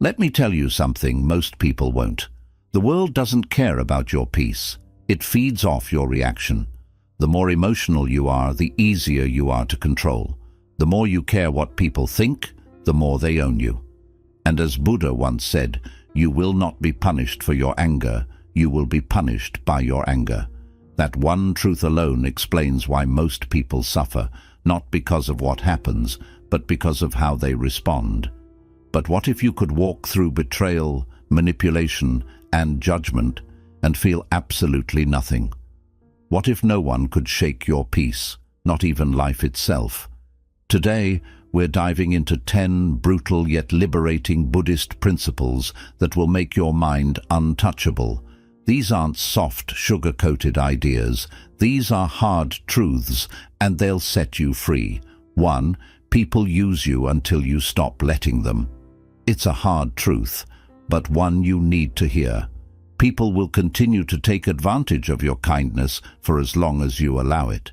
Let me tell you something most people won't. The world doesn't care about your peace. It feeds off your reaction. The more emotional you are, the easier you are to control. The more you care what people think, the more they own you. And as Buddha once said, you will not be punished for your anger, you will be punished by your anger. That one truth alone explains why most people suffer, not because of what happens, but because of how they respond. But what if you could walk through betrayal, manipulation, and judgment and feel absolutely nothing? What if no one could shake your peace, not even life itself? Today, we're diving into 10 brutal yet liberating Buddhist principles that will make your mind untouchable. These aren't soft, sugar-coated ideas. These are hard truths, and they'll set you free. 1. People use you until you stop letting them. It's a hard truth, but one you need to hear. People will continue to take advantage of your kindness for as long as you allow it.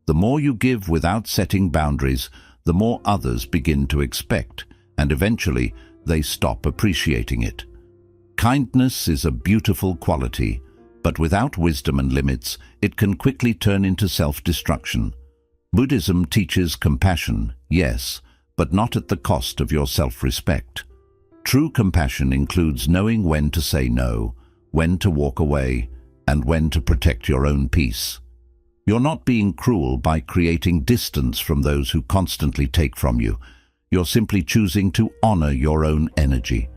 The more you give without setting boundaries, the more others begin to expect, and eventually they stop appreciating it. Kindness is a beautiful quality, but without wisdom and limits, it can quickly turn into self-destruction. Buddhism teaches compassion, yes, but not at the cost of your self-respect. True compassion includes knowing when to say no, when to walk away, and when to protect your own peace. You're not being cruel by creating distance from those who constantly take from you. You're simply choosing to honor your own energy.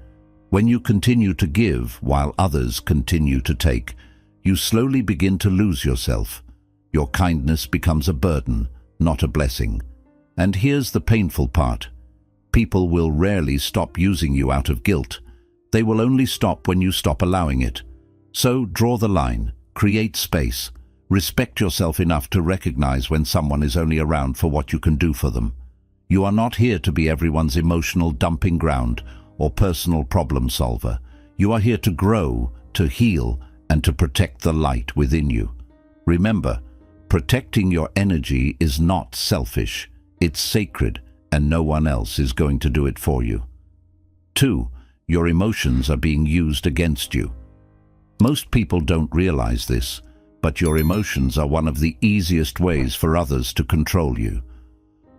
When you continue to give while others continue to take, you slowly begin to lose yourself. Your kindness becomes a burden, not a blessing. And here's the painful part. People will rarely stop using you out of guilt. They will only stop when you stop allowing it. So draw the line, create space, respect yourself enough to recognize when someone is only around for what you can do for them. You are not here to be everyone's emotional dumping ground or personal problem solver. You are here to grow, to heal, and to protect the light within you. Remember, protecting your energy is not selfish. It's sacred, and no one else is going to do it for you. 2. Your emotions are being used against you. Most people don't realize this, but your emotions are one of the easiest ways for others to control you.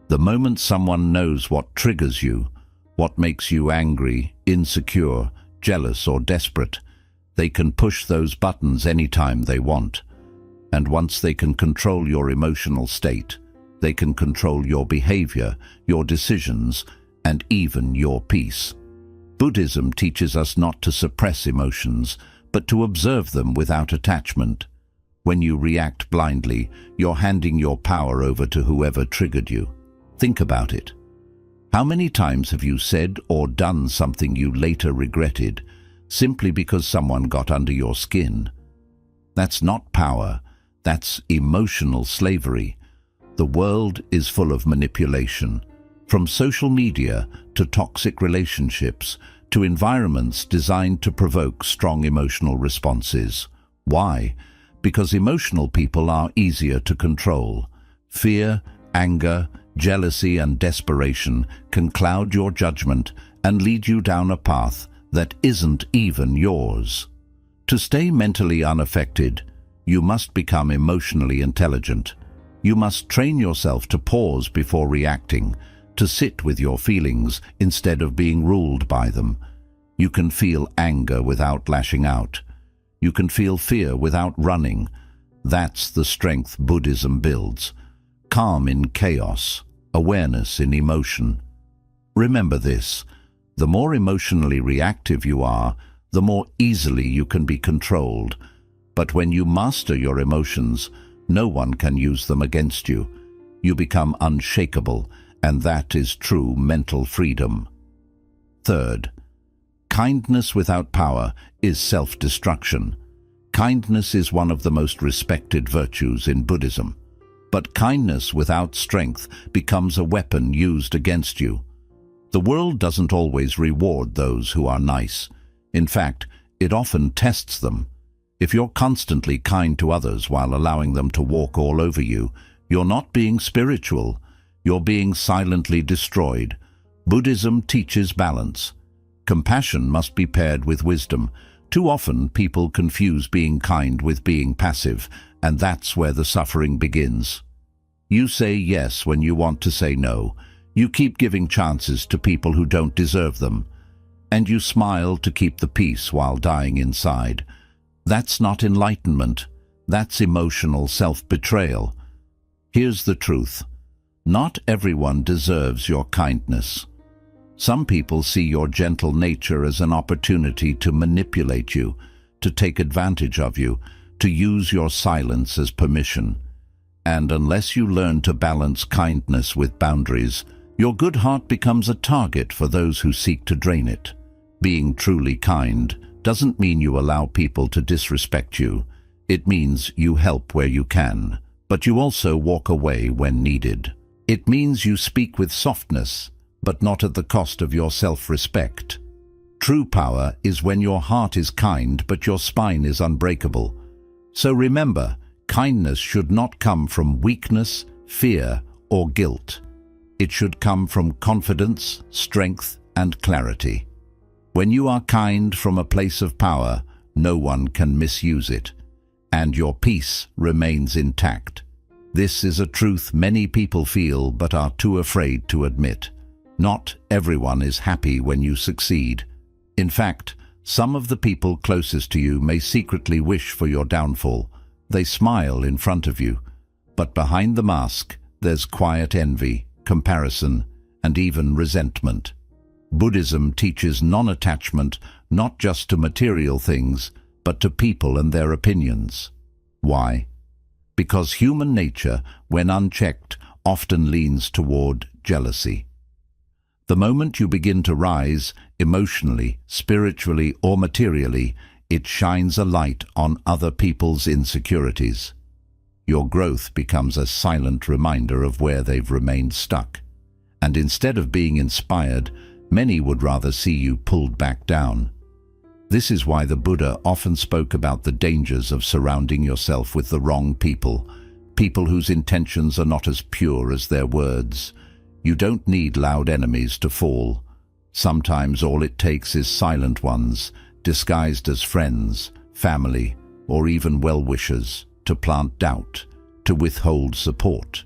The moment someone knows what triggers you, what makes you angry, insecure, jealous, or desperate, they can push those buttons anytime they want. And once they can control your emotional state, they can control your behavior, your decisions, and even your peace. Buddhism teaches us not to suppress emotions, but to observe them without attachment. When you react blindly, you're handing your power over to whoever triggered you. Think about it. How many times have you said or done something you later regretted, simply because someone got under your skin? That's not power, that's emotional slavery. The world is full of manipulation, from social media to toxic relationships to environments designed to provoke strong emotional responses. Why? Because emotional people are easier to control. Fear, anger, jealousy, and desperation can cloud your judgment and lead you down a path that isn't even yours. To stay mentally unaffected, you must become emotionally intelligent. You must train yourself to pause before reacting, to sit with your feelings instead of being ruled by them. You can feel anger without lashing out. You can feel fear without running. That's the strength Buddhism builds. Calm in chaos, awareness in emotion. Remember this, the more emotionally reactive you are, the more easily you can be controlled. But when you master your emotions, no one can use them against you. You become unshakable, and that is true mental freedom. 3rd, kindness without power is self-destruction. Kindness is one of the most respected virtues in Buddhism. But kindness without strength becomes a weapon used against you. The world doesn't always reward those who are nice. In fact, it often tests them. If you're constantly kind to others while allowing them to walk all over you, you're not being spiritual. You're being silently destroyed. Buddhism teaches balance. Compassion must be paired with wisdom. Too often, people confuse being kind with being passive, and that's where the suffering begins. You say yes when you want to say no. You keep giving chances to people who don't deserve them. And you smile to keep the peace while dying inside. That's not enlightenment. That's emotional self-betrayal. Here's the truth. Not everyone deserves your kindness. Some people see your gentle nature as an opportunity to manipulate you, to take advantage of you, to use your silence as permission. And unless you learn to balance kindness with boundaries, your good heart becomes a target for those who seek to drain it. Being truly kind doesn't mean you allow people to disrespect you. It means you help where you can, but you also walk away when needed. It means you speak with softness, but not at the cost of your self-respect. True power is when your heart is kind but your spine is unbreakable. So remember, kindness should not come from weakness, fear, or guilt. It should come from confidence, strength, and clarity. When you are kind from a place of power, no one can misuse it, and your peace remains intact. This is a truth many people feel but are too afraid to admit. Not everyone is happy when you succeed. In fact, some of the people closest to you may secretly wish for your downfall. They smile in front of you, but behind the mask, there's quiet envy, comparison, and even resentment. Buddhism teaches non-attachment not just to material things, but to people and their opinions. Why? Because human nature, when unchecked, often leans toward jealousy. The moment you begin to rise, emotionally, spiritually, or materially, it shines a light on other people's insecurities. Your growth becomes a silent reminder of where they've remained stuck. And instead of being inspired, many would rather see you pulled back down. This is why the Buddha often spoke about the dangers of surrounding yourself with the wrong people, people whose intentions are not as pure as their words. You don't need loud enemies to fall. Sometimes all it takes is silent ones, disguised as friends, family, or even well-wishers, to plant doubt, to withhold support,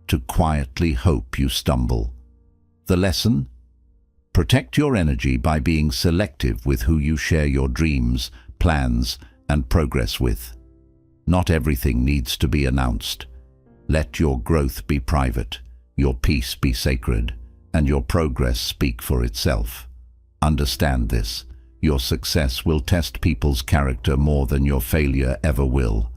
to quietly hope you stumble. The lesson? Protect your energy by being selective with who you share your dreams, plans, and progress with. Not everything needs to be announced. Let your growth be private, your peace be sacred, and your progress speak for itself. Understand this. Your success will test people's character more than your failure ever will.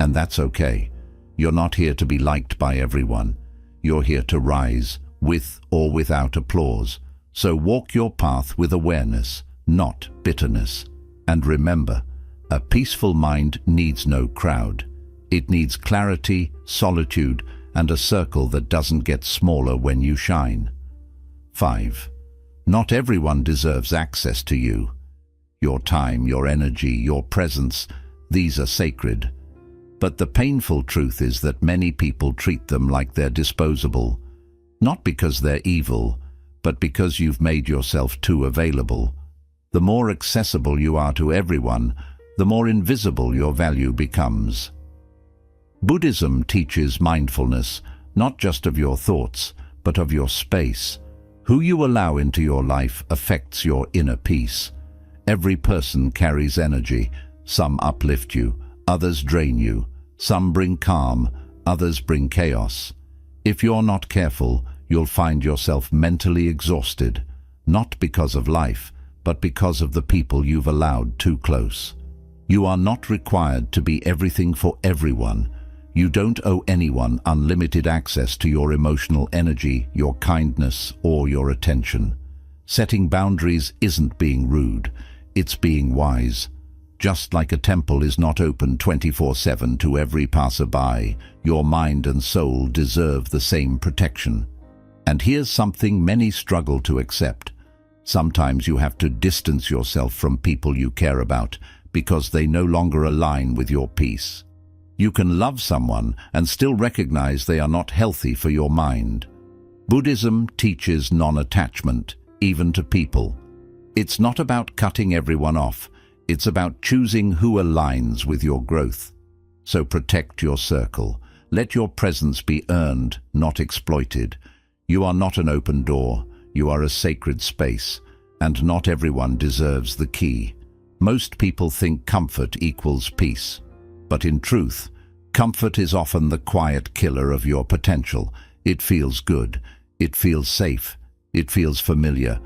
And that's okay. You're not here to be liked by everyone. You're here to rise, with or without applause. So walk your path with awareness, not bitterness. And remember, a peaceful mind needs no crowd. It needs clarity, solitude, and a circle that doesn't get smaller when you shine. 5. Not everyone deserves access to you. Your time, your energy, your presence, these are sacred. But the painful truth is that many people treat them like they're disposable. Not because they're evil, but because you've made yourself too available. The more accessible you are to everyone, the more invisible your value becomes. Buddhism teaches mindfulness, not just of your thoughts, but of your space. Who you allow into your life affects your inner peace. Every person carries energy. Some uplift you, others drain you. Some bring calm, others bring chaos. If you're not careful, you'll find yourself mentally exhausted, not because of life, but because of the people you've allowed too close. You are not required to be everything for everyone. You don't owe anyone unlimited access to your emotional energy, your kindness, or your attention. Setting boundaries isn't being rude, it's being wise. Just like a temple is not open 24/7 to every passerby, your mind and soul deserve the same protection. And here's something many struggle to accept. Sometimes you have to distance yourself from people you care about because they no longer align with your peace. You can love someone and still recognize they are not healthy for your mind. Buddhism teaches non-attachment, even to people. It's not about cutting everyone off. It's about choosing who aligns with your growth. So protect your circle. Let your presence be earned, not exploited. You are not an open door. You are a sacred space, and not everyone deserves the key. Most people think comfort equals peace. But in truth, comfort is often the quiet killer of your potential. It feels good. It feels safe. It feels familiar.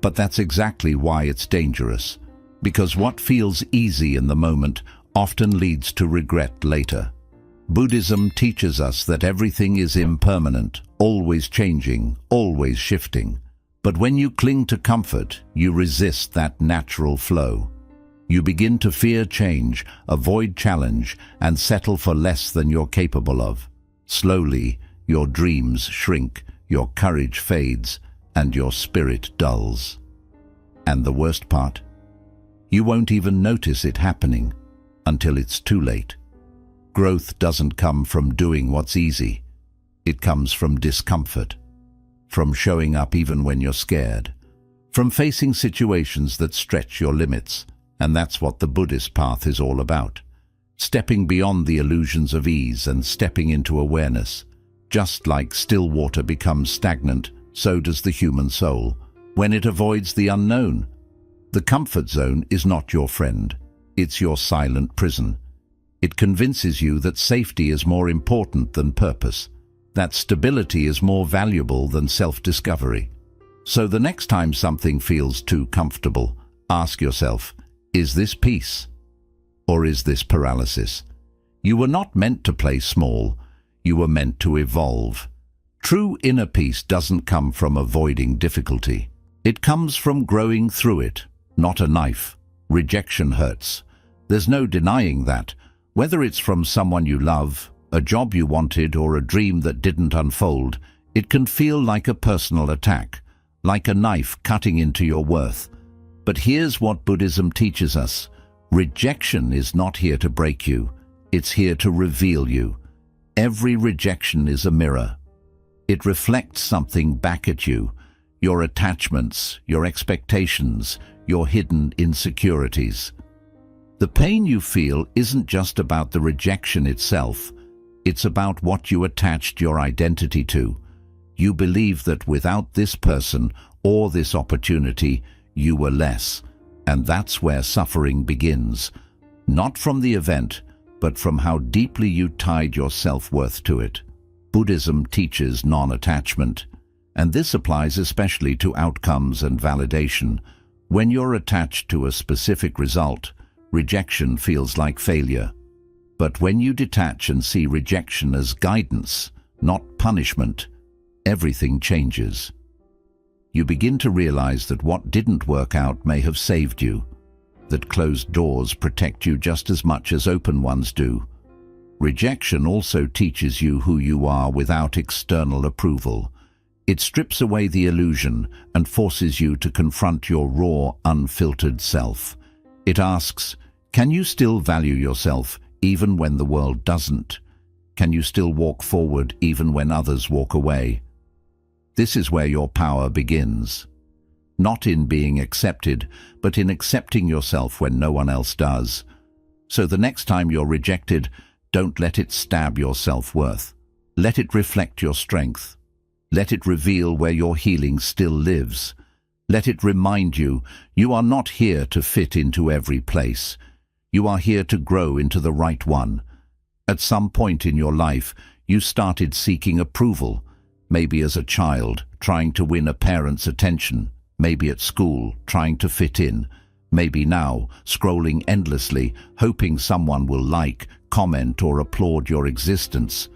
But that's exactly why it's dangerous. Because what feels easy in the moment often leads to regret later. Buddhism teaches us that everything is impermanent, always changing, always shifting. But when you cling to comfort, you resist that natural flow. You begin to fear change, avoid challenge, and settle for less than you're capable of. Slowly, your dreams shrink, your courage fades, and your spirit dulls. And the worst part? You won't even notice it happening until it's too late. Growth doesn't come from doing what's easy. It comes from discomfort, from showing up even when you're scared, from facing situations that stretch your limits. And that's what the Buddhist path is all about. Stepping beyond the illusions of ease and stepping into awareness. Just like still water becomes stagnant, so does the human soul, when it avoids the unknown. The comfort zone is not your friend. It's your silent prison. It convinces you that safety is more important than purpose, that stability is more valuable than self-discovery. So the next time something feels too comfortable, ask yourself, is this peace? Or is this paralysis? You were not meant to play small. You were meant to evolve. True inner peace doesn't come from avoiding difficulty. It comes from growing through it, not a knife. Rejection hurts. There's no denying that. Whether it's from someone you love, a job you wanted, or a dream that didn't unfold, it can feel like a personal attack, like a knife cutting into your worth. But here's what Buddhism teaches us. Rejection is not here to break you. It's here to reveal you. Every rejection is a mirror. It reflects something back at you. Your attachments, your expectations, your hidden insecurities. The pain you feel isn't just about the rejection itself. It's about what you attached your identity to. You believe that without this person or this opportunity, you were less. And that's where suffering begins. Not from the event, but from how deeply you tied your self-worth to it. Buddhism teaches non-attachment. And this applies especially to outcomes and validation. When you're attached to a specific result, rejection feels like failure. But when you detach and see rejection as guidance, not punishment, everything changes. You begin to realize that what didn't work out may have saved you, that closed doors protect you just as much as open ones do. Rejection also teaches you who you are without external approval. It strips away the illusion and forces you to confront your raw, unfiltered self. It asks, can you still value yourself even when the world doesn't? Can you still walk forward even when others walk away? This is where your power begins. Not in being accepted, but in accepting yourself when no one else does. So the next time you're rejected, don't let it stab your self-worth. Let it reflect your strength. Let it reveal where your healing still lives. Let it remind you, you are not here to fit into every place. You are here to grow into the right one. At some point in your life, you started seeking approval, maybe as a child, trying to win a parent's attention, maybe at school, trying to fit in, maybe now, scrolling endlessly, hoping someone will like, comment, or applaud your existence.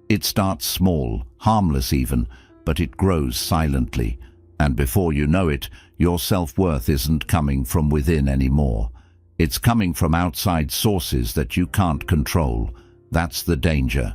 It starts small, harmless even, but it grows silently, and before you know it, your self-worth isn't coming from within anymore. It's coming from outside sources that you can't control. That's the danger.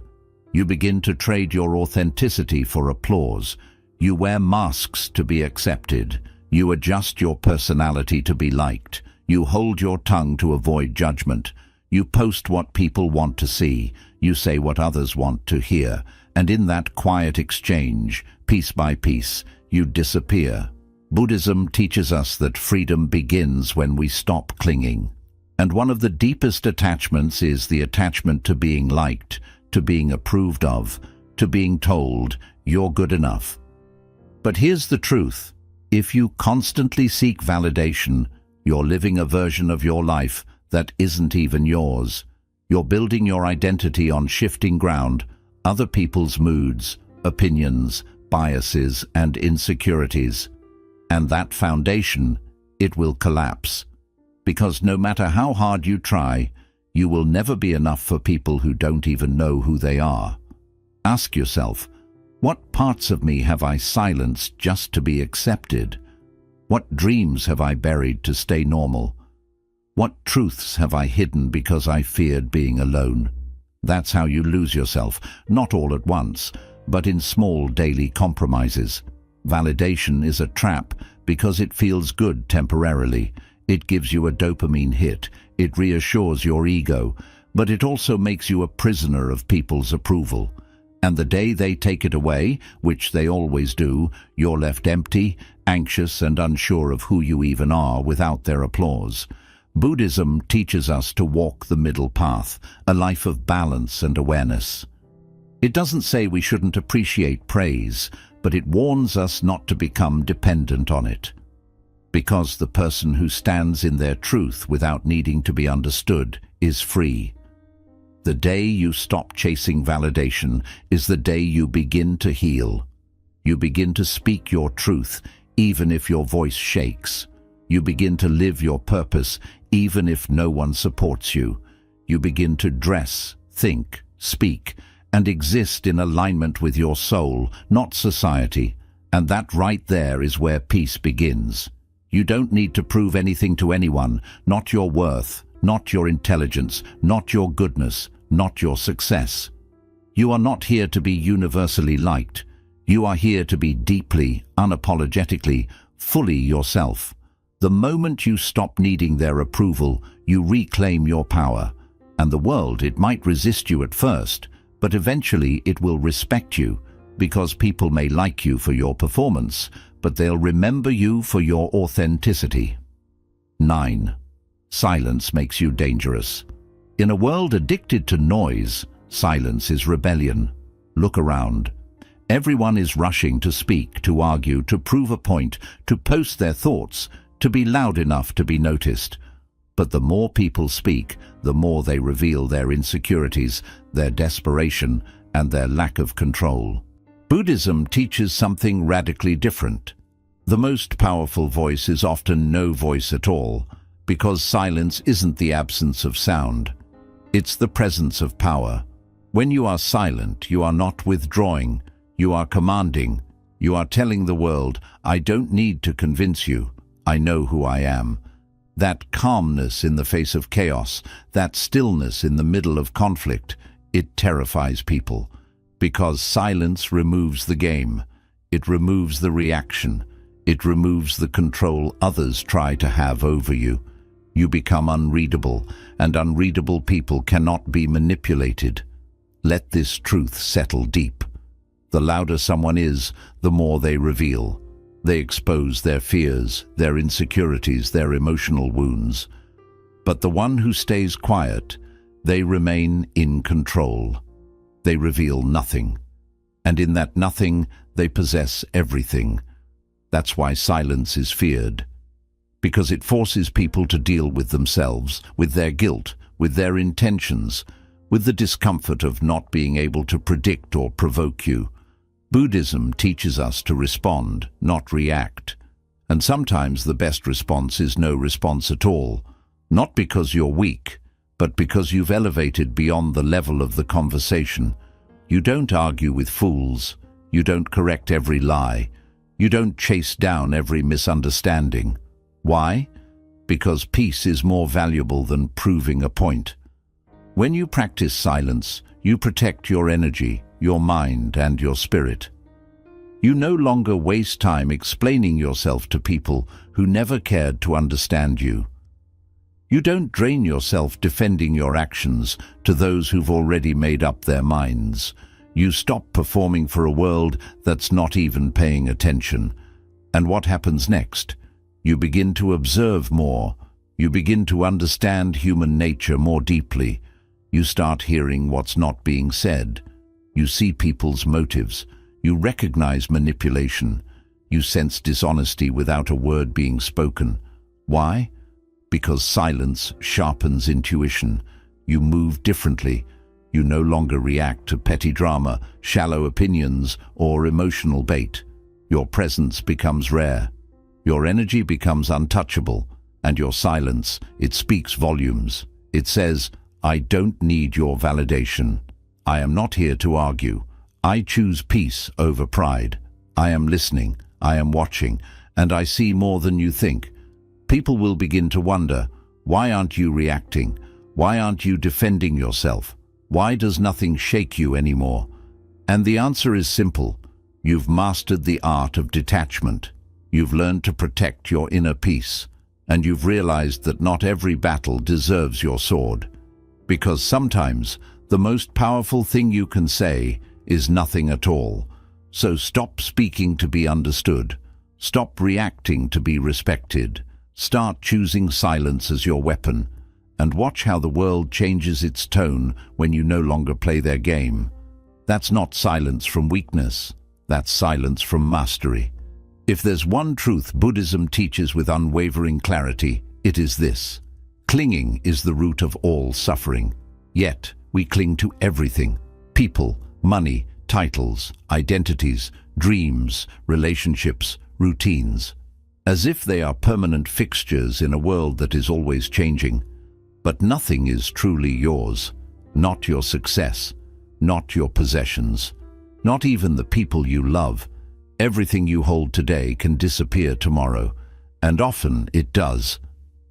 You begin to trade your authenticity for applause. You wear masks to be accepted. You adjust your personality to be liked. You hold your tongue to avoid judgment. You post what people want to see. You say what others want to hear. And in that quiet exchange, piece by piece, you disappear. Buddhism teaches us that freedom begins when we stop clinging. And one of the deepest attachments is the attachment to being liked, to being approved of, to being told, "You're good enough." But here's the truth. If you constantly seek validation, you're living a version of your life that isn't even yours. You're building your identity on shifting ground, other people's moods, opinions, biases, and insecurities. And that foundation, it will collapse. Because no matter how hard you try, you will never be enough for people who don't even know who they are. Ask yourself, what parts of me have I silenced just to be accepted? What dreams have I buried to stay normal? What truths have I hidden because I feared being alone? That's how you lose yourself, not all at once, but in small daily compromises. Validation is a trap because it feels good temporarily. It gives you a dopamine hit. It reassures your ego, but it also makes you a prisoner of people's approval. And the day they take it away, which they always do, you're left empty, anxious, and unsure of who you even are without their applause. Buddhism teaches us to walk the middle path, a life of balance and awareness. It doesn't say we shouldn't appreciate praise, but it warns us not to become dependent on it. Because the person who stands in their truth without needing to be understood is free. The day you stop chasing validation is the day you begin to heal. You begin to speak your truth, even if your voice shakes. You begin to live your purpose, even if no one supports you. You begin to dress, think, speak, and exist in alignment with your soul, not society. And that right there is where peace begins. You don't need to prove anything to anyone, not your worth, not your intelligence, not your goodness, not your success. You are not here to be universally liked. You are here to be deeply, unapologetically, fully yourself. The moment you stop needing their approval, you reclaim your power. And the world, it might resist you at first, but eventually it will respect you, because people may like you for your performance, but they'll remember you for your authenticity. 9. Silence makes you dangerous. In a world addicted to noise, silence is rebellion. Look around. Everyone is rushing to speak, to argue, to prove a point, to post their thoughts, to be loud enough to be noticed. But the more people speak, the more they reveal their insecurities, their desperation, and their lack of control. Buddhism teaches something radically different. The most powerful voice is often no voice at all, because silence isn't the absence of sound. It's the presence of power. When you are silent, you are not withdrawing, you are commanding. You are telling the world, I don't need to convince you. I know who I am. That calmness in the face of chaos, that stillness in the middle of conflict, it terrifies people. Because silence removes the game. It removes the reaction. It removes the control others try to have over you. You become unreadable, and unreadable people cannot be manipulated. Let this truth settle deep. The louder someone is, the more they reveal. They expose their fears, their insecurities, their emotional wounds. But the one who stays quiet, they remain in control. They reveal nothing. And in that nothing, they possess everything. That's why silence is feared. Because it forces people to deal with themselves, with their guilt, with their intentions, with the discomfort of not being able to predict or provoke you. Buddhism teaches us to respond, not react. And sometimes the best response is no response at all. Not because you're weak, but because you've elevated beyond the level of the conversation. You don't argue with fools. You don't correct every lie. You don't chase down every misunderstanding. Why? Because peace is more valuable than proving a point. When you practice silence, you protect your energy, your mind, and your spirit. You no longer waste time explaining yourself to people who never cared to understand you. You don't drain yourself defending your actions to those who've already made up their minds. You stop performing for a world that's not even paying attention. And what happens next? You begin to observe more. You begin to understand human nature more deeply. You start hearing what's not being said. You see people's motives. You recognize manipulation. You sense dishonesty without a word being spoken. Why? Because silence sharpens intuition. You move differently. You no longer react to petty drama, shallow opinions, or emotional bait. Your presence becomes rare. Your energy becomes untouchable. And your silence, it speaks volumes. It says, I don't need your validation. I am not here to argue. I choose peace over pride. I am listening. I am watching. And I see more than you think. People will begin to wonder, why aren't you reacting? Why aren't you defending yourself? Why does nothing shake you anymore? And the answer is simple. You've mastered the art of detachment. You've learned to protect your inner peace. And you've realized that not every battle deserves your sword. Because sometimes the most powerful thing you can say is nothing at all. So stop speaking to be understood. Stop reacting to be respected. Start choosing silence as your weapon. And watch how the world changes its tone when you no longer play their game. That's not silence from weakness. That's silence from mastery. If there's one truth Buddhism teaches with unwavering clarity, it is this. Clinging is the root of all suffering. Yet, we cling to everything. People, money, titles, identities, dreams, relationships, routines. As if they are permanent fixtures in a world that is always changing. But nothing is truly yours. Not your success. Not your possessions. Not even the people you love. Everything you hold today can disappear tomorrow, and often it does.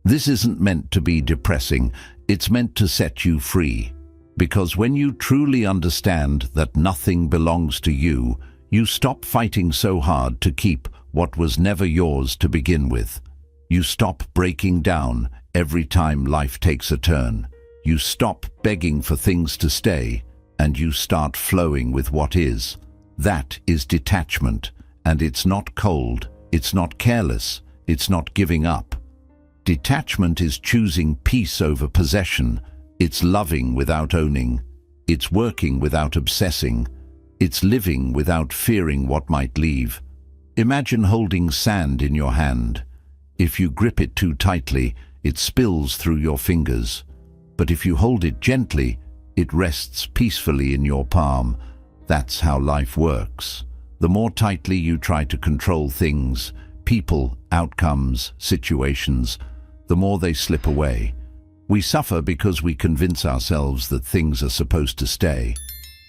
This isn't meant to be depressing, it's meant to set you free. Because when you truly understand that nothing belongs to you, you stop fighting so hard to keep what was never yours to begin with. You stop breaking down every time life takes a turn. You stop begging for things to stay, and you start flowing with what is. That is detachment. And it's not cold, it's not careless, it's not giving up. Detachment is choosing peace over possession. It's loving without owning. It's working without obsessing. It's living without fearing what might leave. Imagine holding sand in your hand. If you grip it too tightly, it spills through your fingers. But if you hold it gently, it rests peacefully in your palm. That's how life works. The more tightly you try to control things, people, outcomes, situations, the more they slip away. We suffer because we convince ourselves that things are supposed to stay.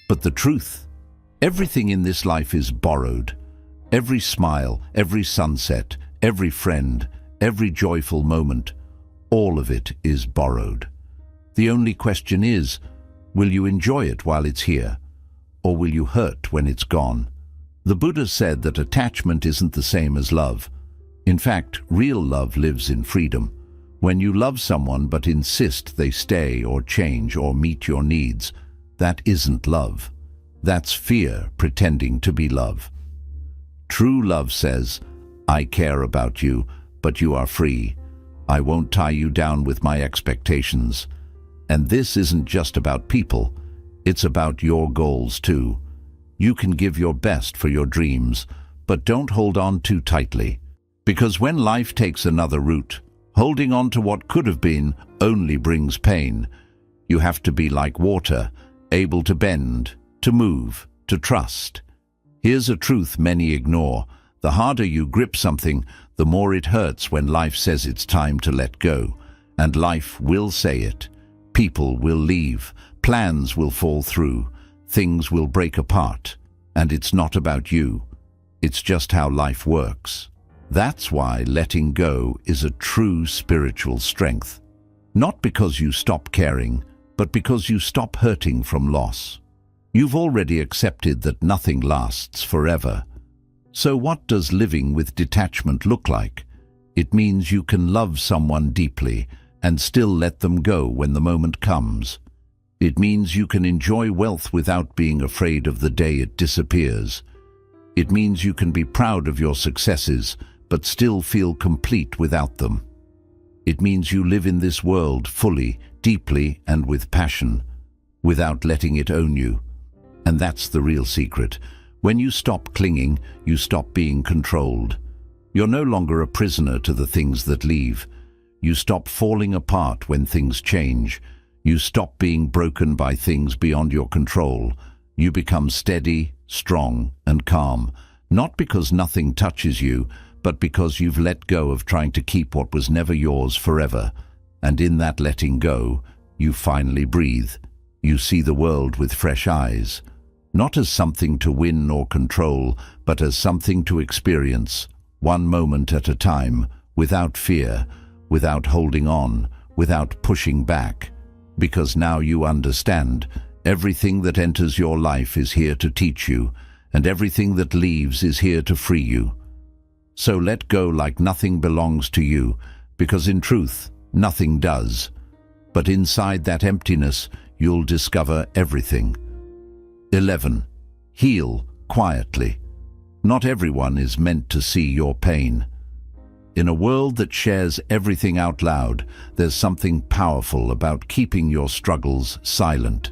But the truth, everything in this life is borrowed. Every smile, every sunset, every friend, every joyful moment, all of it is borrowed. The only question is, will you enjoy it while it's here, or will you hurt when it's gone? The Buddha said that attachment isn't the same as love. In fact, real love lives in freedom. When you love someone but insist they stay or change or meet your needs, that isn't love. That's fear pretending to be love. True love says, I care about you, but you are free. I won't tie you down with my expectations. And this isn't just about people. It's about your goals too. You can give your best for your dreams, but don't hold on too tightly. Because when life takes another route, holding on to what could have been only brings pain. You have to be like water, able to bend, to move, to trust. Here's a truth many ignore. The harder you grip something, the more it hurts when life says it's time to let go. And life will say it. People will leave. Plans will fall through. Things will break apart. And it's not about you. It's just how life works. That's why letting go is a true spiritual strength. Not because you stop caring, but because you stop hurting from loss. You've already accepted that nothing lasts forever. So what does living with detachment look like? It means you can love someone deeply and still let them go when the moment comes. It means you can enjoy wealth without being afraid of the day it disappears. It means you can be proud of your successes, but still feel complete without them. It means you live in this world fully, deeply, and with passion, without letting it own you. And that's the real secret. When you stop clinging, you stop being controlled. You're no longer a prisoner to the things that leave. You stop falling apart when things change. You stop being broken by things beyond your control. You become steady, strong, and calm, not because nothing touches you, but because you've let go of trying to keep what was never yours forever. And in that letting go, you finally breathe. You see the world with fresh eyes, not as something to win or control, but as something to experience, one moment at a time, without fear, without holding on, without pushing back. Because now you understand, everything that enters your life is here to teach you, and everything that leaves is here to free you. So let go like nothing belongs to you, because in truth, nothing does. But inside that emptiness, you'll discover everything. 11. Heal quietly. Not everyone is meant to see your pain. In a world that shares everything out loud, there's something powerful about keeping your struggles silent.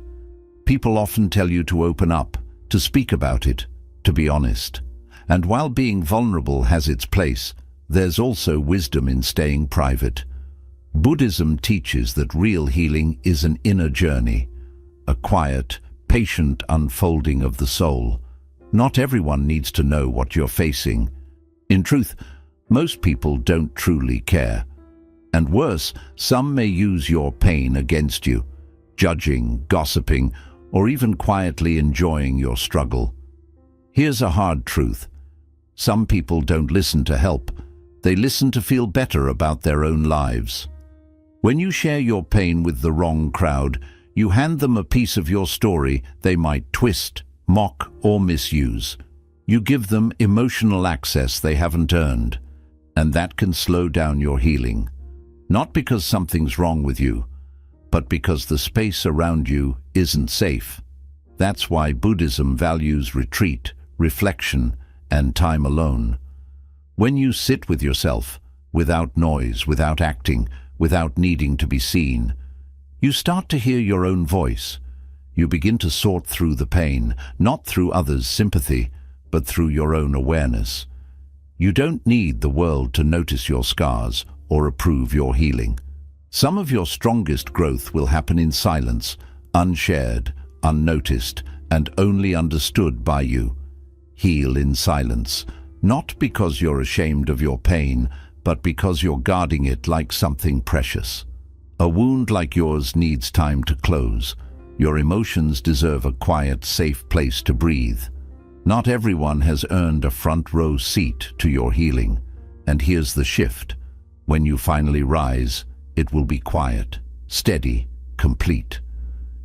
People often tell you to open up, to speak about it, to be honest. And while being vulnerable has its place, there's also wisdom in staying private. Buddhism teaches that real healing is an inner journey, a quiet, patient unfolding of the soul. Not everyone needs to know what you're facing. In truth, most people don't truly care. And worse, some may use your pain against you, judging, gossiping, or even quietly enjoying your struggle. Here's a hard truth. Some people don't listen to help. They listen to feel better about their own lives. When you share your pain with the wrong crowd, you hand them a piece of your story they might twist, mock, or misuse. You give them emotional access they haven't earned, and that can slow down your healing. Not because something's wrong with you, but because the space around you isn't safe. That's why Buddhism values retreat, reflection, and time alone. When you sit with yourself, without noise, without acting, without needing to be seen, you start to hear your own voice. You begin to sort through the pain, not through others' sympathy, but through your own awareness. You don't need the world to notice your scars or approve your healing. Some of your strongest growth will happen in silence, unshared, unnoticed, and only understood by you. Heal in silence, not because you're ashamed of your pain, but because you're guarding it like something precious. A wound like yours needs time to close. Your emotions deserve a quiet, safe place to breathe. Not everyone has earned a front row seat to your healing. And here's the shift. When you finally rise, it will be quiet, steady, complete.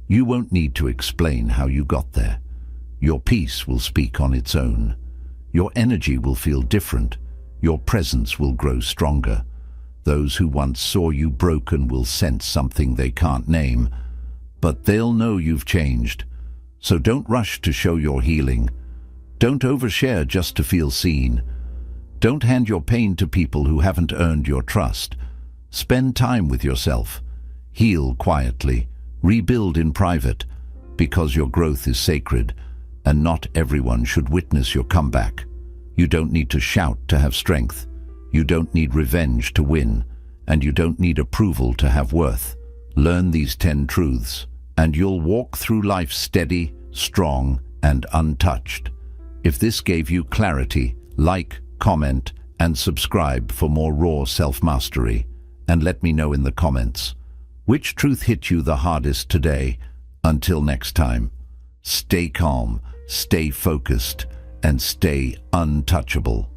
You won't need to explain how you got there. Your peace will speak on its own. Your energy will feel different. Your presence will grow stronger. Those who once saw you broken will sense something they can't name, but they'll know you've changed. So don't rush to show your healing. Don't overshare just to feel seen. Don't hand your pain to people who haven't earned your trust. Spend time with yourself. Heal quietly. Rebuild in private, because your growth is sacred, and not everyone should witness your comeback. You don't need to shout to have strength. You don't need revenge to win, and you don't need approval to have worth. Learn these 10 truths, and you'll walk through life steady, strong, and untouched. If this gave you clarity, like, comment, and subscribe for more raw self-mastery. And let me know in the comments, which truth hit you the hardest today? Until next time, stay calm, stay focused, and stay untouchable.